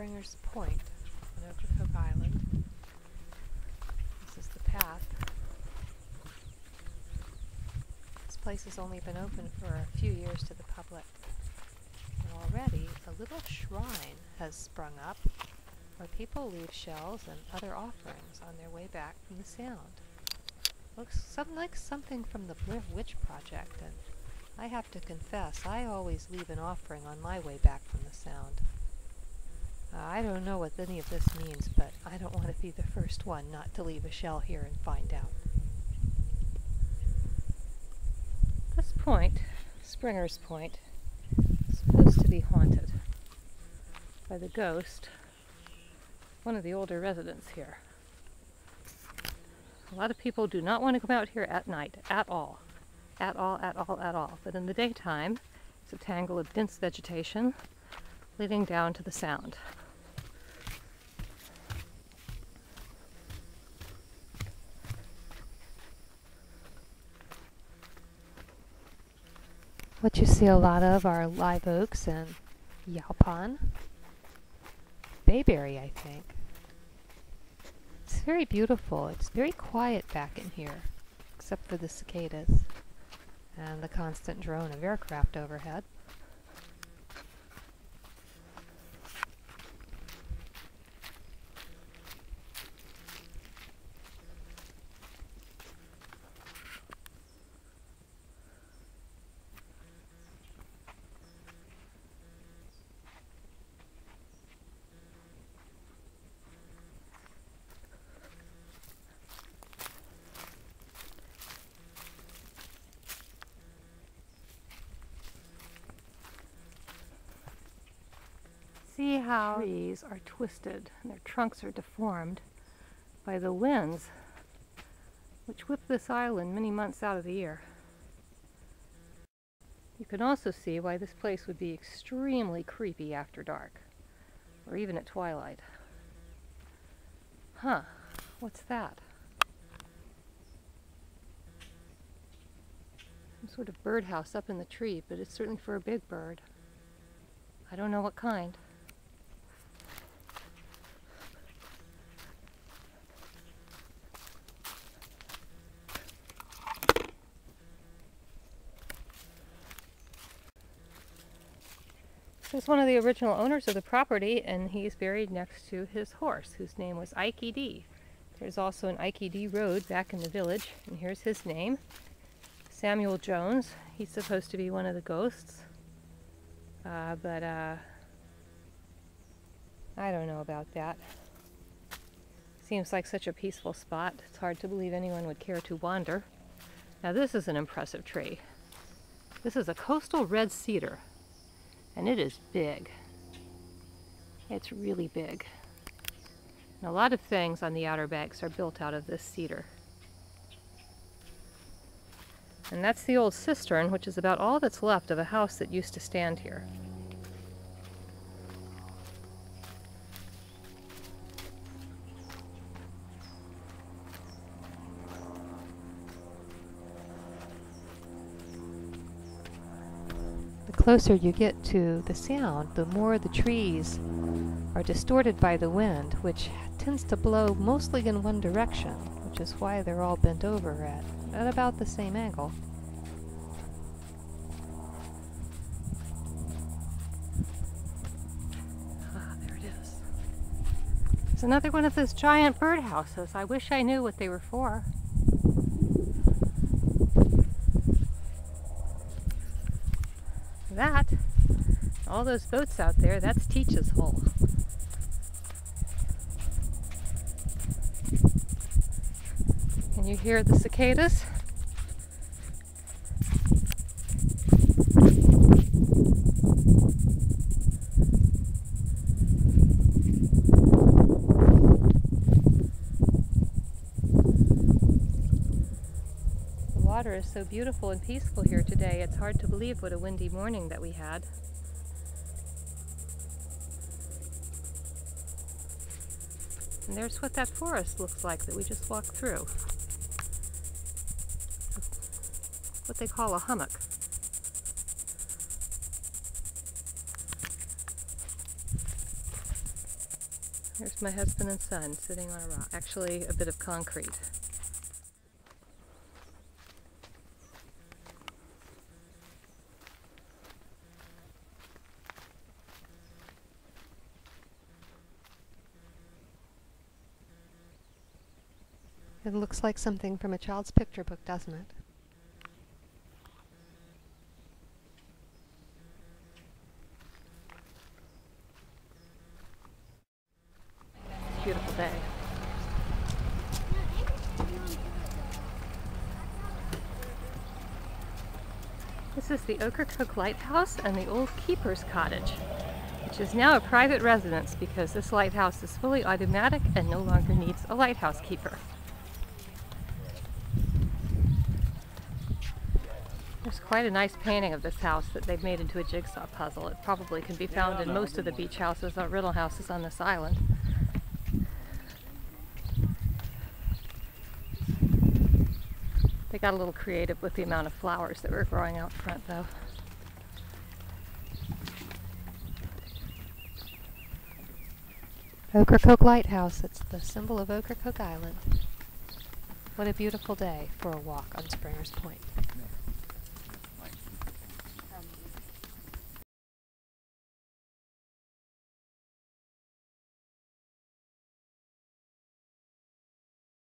Springer's Point on Ocracoke Island. This is the path. This place has only been open for a few years to the public. And already a little shrine has sprung up where people leave shells and other offerings on their way back from the Sound. Looks like something from the Blair Witch Project, and I have to confess, I always leave an offering on my way back from the Sound. I don't know what any of this means, but I don't want to be the first one not to leave a shell here and find out. This point, Springer's Point, is supposed to be haunted by the ghost, one of the older residents here. A lot of people do not want to come out here at night, at all. At all. But in the daytime, it's a tangle of dense vegetation leading down to the Sound. What you see a lot of are live oaks and yaupon. Bayberry, I think. It's very beautiful. It's very quiet back in here, except for the cicadas and the constant drone of aircraft overhead. See how trees are twisted and their trunks are deformed by the winds which whip this island many months out of the year. You can also see why this place would be extremely creepy after dark, or even at twilight. Huh, what's that? Some sort of birdhouse up in the tree, but it's certainly for a big bird. I don't know what kind. He's one of the original owners of the property, and he's buried next to his horse, whose name was Ikey D. There's also an Ikey D road back in the village, and here's his name, Samuel Jones. He's supposed to be one of the ghosts, but I don't know about that. Seems like such a peaceful spot. It's hard to believe anyone would care to wander. Now this is an impressive tree. This is a coastal red cedar. And it is big. It's really big. And a lot of things on the Outer Banks are built out of this cedar. And that's the old cistern, which is about all that's left of a house that used to stand here. The closer you get to the Sound, the more the trees are distorted by the wind, which tends to blow mostly in one direction, which is why they're all bent over at about the same angle. Ah, there it is. It's another one of those giant birdhouses. I wish I knew what they were for. That, all those boats out there, that's Teach's hole. Can you hear the cicadas? The water is so beautiful and peaceful here today, it's hard to believe what a windy morning that we had. And there's what that forest looks like that we just walked through. What they call a hummock. Here's my husband and son sitting on a rock, actually a bit of concrete. It looks like something from a child's picture book, doesn't it? Beautiful day. This is the Ocracoke Lighthouse and the old keeper's cottage, which is now a private residence because this lighthouse is fully automatic and no longer needs a lighthouse keeper. There's quite a nice painting of this house that they've made into a jigsaw puzzle. It probably can be found in most of the beach houses or riddle houses on this island. They got a little creative with the amount of flowers that were growing out front, though. Ocracoke Lighthouse, it's the symbol of Ocracoke Island. What a beautiful day for a walk on Springer's Point.